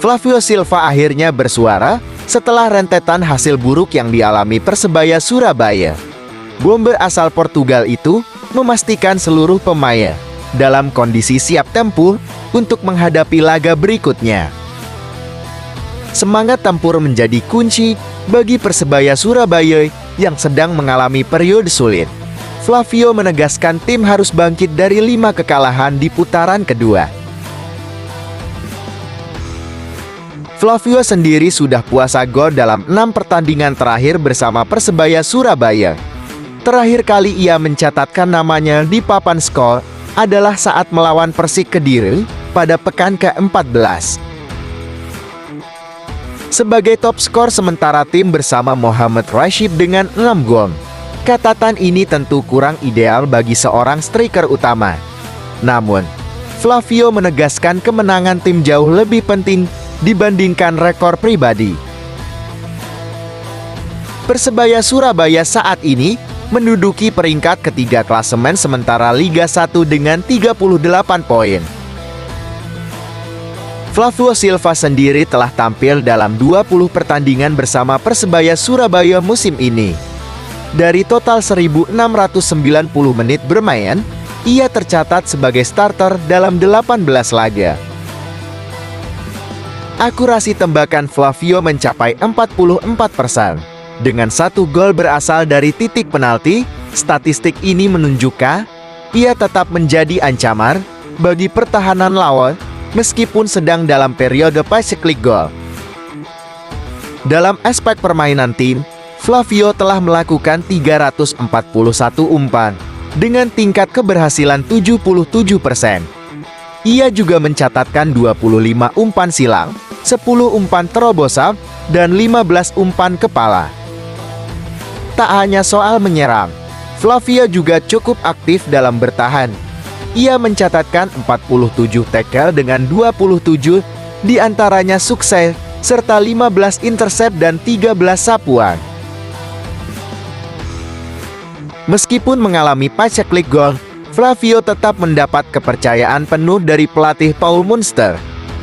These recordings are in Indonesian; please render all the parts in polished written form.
Flavio Silva akhirnya bersuara setelah rentetan hasil buruk yang dialami Persebaya Surabaya. Bomber asal Portugal itu memastikan seluruh pemain dalam kondisi siap tempur untuk menghadapi laga berikutnya. Semangat tempur menjadi kunci bagi Persebaya Surabaya yang sedang mengalami periode sulit. Flavio menegaskan tim harus bangkit dari 5 kekalahan di putaran kedua. Flavio sendiri sudah puasa gol dalam 6 pertandingan terakhir bersama Persebaya Surabaya. Terakhir kali ia mencatatkan namanya di papan skor adalah saat melawan Persik Kediri pada pekan ke-14. Sebagai top skor sementara tim bersama Mohamed Rashid dengan 6 gol. Catatan ini tentu kurang ideal bagi seorang striker utama. Namun, Flavio menegaskan kemenangan tim jauh lebih penting dibandingkan rekor pribadi. Persebaya Surabaya saat ini menduduki peringkat ketiga klasemen sementara Liga 1 dengan 38 poin. Flavio Silva sendiri telah tampil dalam 20 pertandingan bersama Persebaya Surabaya musim ini. Dari total 1.690 menit bermain, ia tercatat sebagai starter dalam 18 laga. Akurasi tembakan Flavio mencapai 44%. Dengan 1 gol berasal dari titik penalti, statistik ini menunjukkan ia tetap menjadi ancaman bagi pertahanan lawan meskipun sedang dalam periode paceklik gol. Dalam aspek permainan tim, Flavio telah melakukan 341 umpan dengan tingkat keberhasilan 77%. Ia juga mencatatkan 25 umpan silang, 10 umpan terobosan, dan 15 umpan kepala. Tak hanya soal menyerang, Flavio juga cukup aktif dalam bertahan. Ia mencatatkan 47 tackle dengan 27 diantaranya sukses, serta 15 intercept dan 13 sapuan. Meskipun mengalami paceklik gol, Flavio tetap mendapat kepercayaan penuh dari pelatih Paul Munster.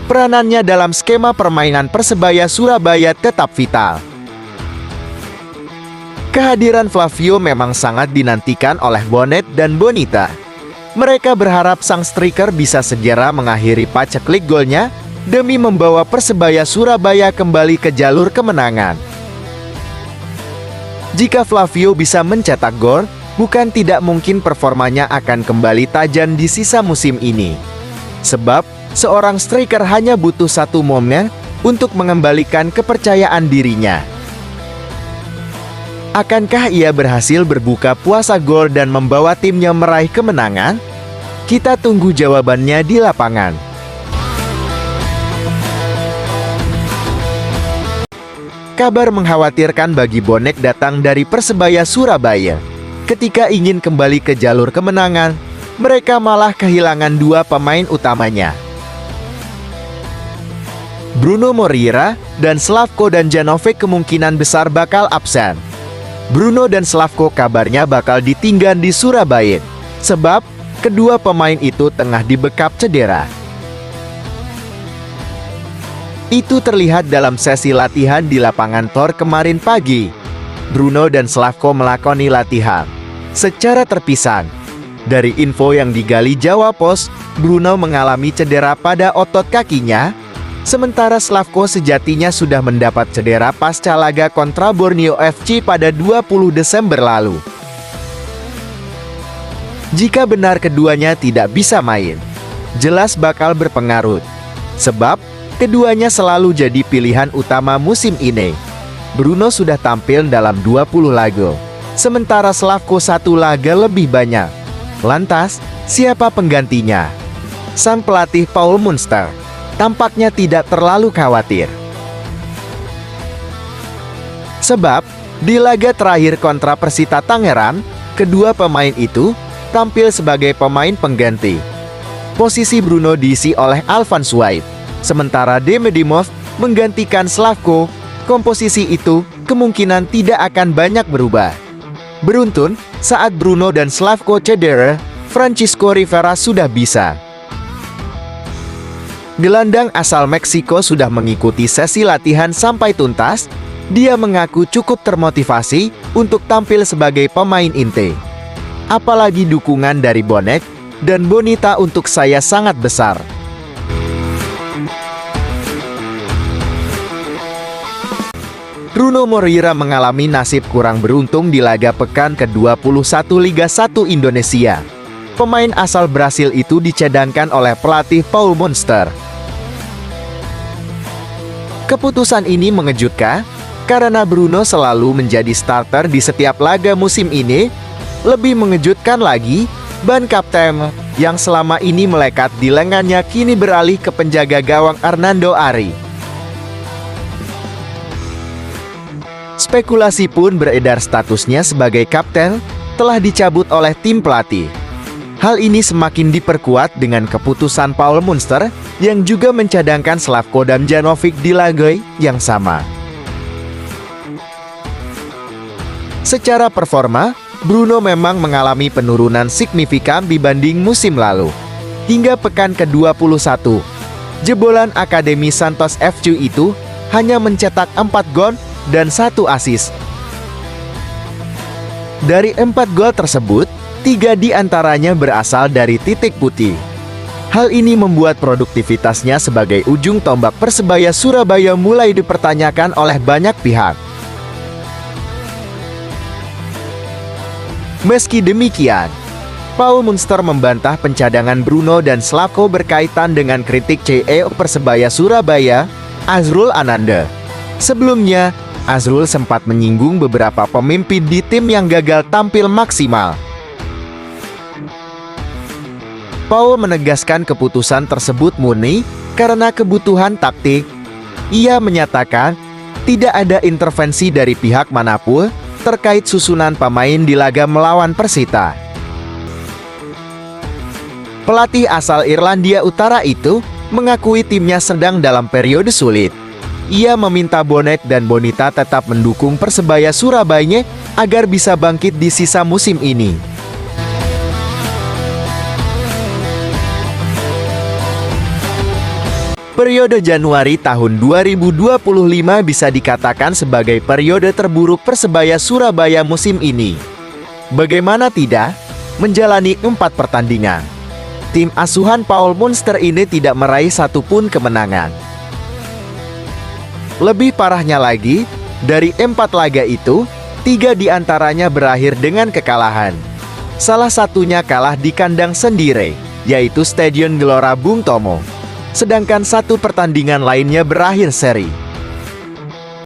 Peranannya dalam skema permainan Persebaya Surabaya tetap vital. Kehadiran Flavio memang sangat dinantikan oleh Bonet dan Bonita. Mereka berharap sang striker bisa segera mengakhiri paceklik golnya demi membawa Persebaya Surabaya kembali ke jalur kemenangan. Jika Flavio bisa mencetak gol, bukan tidak mungkin performanya akan kembali tajam di sisa musim ini. Sebab, seorang striker hanya butuh 1 momen untuk mengembalikan kepercayaan dirinya. Akankah ia berhasil berbuka puasa gol dan membawa timnya meraih kemenangan? Kita tunggu jawabannya di lapangan. Kabar mengkhawatirkan bagi bonek datang dari Persebaya Surabaya. Ketika ingin kembali ke jalur kemenangan, mereka malah kehilangan 2 pemain utamanya. Bruno Moreira dan Slavko Danjanovic kemungkinan besar bakal absen. Bruno dan Slavko kabarnya bakal ditinggal di Surabaya, sebab kedua pemain itu tengah dibekap cedera. Itu terlihat dalam sesi latihan di lapangan Tor kemarin pagi. Bruno dan Slavko melakoni latihan secara terpisah. Dari info yang digali Jawa Post, Bruno mengalami cedera pada otot kakinya, sementara Slavko sejatinya sudah mendapat cedera pasca laga kontra Borneo FC pada 20 Desember lalu. Jika benar keduanya tidak bisa main, jelas bakal berpengaruh. Sebab, keduanya selalu jadi pilihan utama musim ini. Bruno sudah tampil dalam 20 laga, sementara Slavko 1 laga lebih banyak. Lantas, siapa penggantinya? Sang pelatih Paul Munster tampaknya tidak terlalu khawatir. Sebab, di laga terakhir kontra Persita Tangerang, kedua pemain itu tampil sebagai pemain pengganti. Posisi Bruno diisi oleh Alvan Swaib, sementara Demedimov menggantikan Slavko. Komposisi itu kemungkinan tidak akan banyak berubah. Beruntun, saat Bruno dan Slavko cedera, Francisco Rivera sudah bisa. Gelandang asal Meksiko sudah mengikuti sesi latihan sampai tuntas. Dia mengaku cukup termotivasi untuk tampil sebagai pemain inti. Apalagi dukungan dari bonek dan Bonita untuk saya sangat besar. Bruno Moreira mengalami nasib kurang beruntung di laga pekan ke-21 Liga 1 Indonesia. Pemain asal Brasil itu dicadangkan oleh pelatih Paul Monster. Keputusan ini mengejutkan, karena Bruno selalu menjadi starter di setiap laga musim ini. Lebih mengejutkan lagi, ban kapten yang selama ini melekat di lengannya kini beralih ke penjaga gawang Hernando Ari. Spekulasi pun beredar statusnya sebagai kapten telah dicabut oleh tim pelatih. Hal ini semakin diperkuat dengan keputusan Paul Monster yang juga mencadangkan Slavko Damjanovic di laga yang sama. Secara performa, Bruno memang mengalami penurunan signifikan dibanding musim lalu. Hingga pekan ke-21, jebolan Akademi Santos FC itu hanya mencetak 4 gol dan 1 assist. Dari 4 gol tersebut, 3 diantaranya berasal dari titik putih. Hal ini membuat produktivitasnya sebagai ujung tombak Persebaya Surabaya mulai dipertanyakan oleh banyak pihak. Meski demikian, Paul Monster membantah pencadangan Bruno dan Slavko berkaitan dengan kritik CEO Persebaya Surabaya, Azrul Ananda. Sebelumnya, Azrul sempat menyinggung beberapa pemimpin di tim yang gagal tampil maksimal. Paul menegaskan keputusan tersebut murni karena kebutuhan taktik. Ia menyatakan tidak ada intervensi dari pihak manapun terkait susunan pemain di laga melawan Persita. Pelatih asal Irlandia Utara itu mengakui timnya sedang dalam periode sulit. Ia meminta bonek dan Bonita tetap mendukung Persebaya Surabaya agar bisa bangkit di sisa musim ini. Periode Januari tahun 2025 bisa dikatakan sebagai periode terburuk Persebaya Surabaya musim ini. Bagaimana tidak, menjalani 4 pertandingan, tim asuhan Paul Monster ini tidak meraih satupun kemenangan. Lebih parahnya lagi, dari 4 laga itu, 3 diantaranya berakhir dengan kekalahan. Salah satunya kalah di kandang sendiri, yaitu Stadion Gelora Bung Tomo. Sedangkan 1 pertandingan lainnya berakhir seri.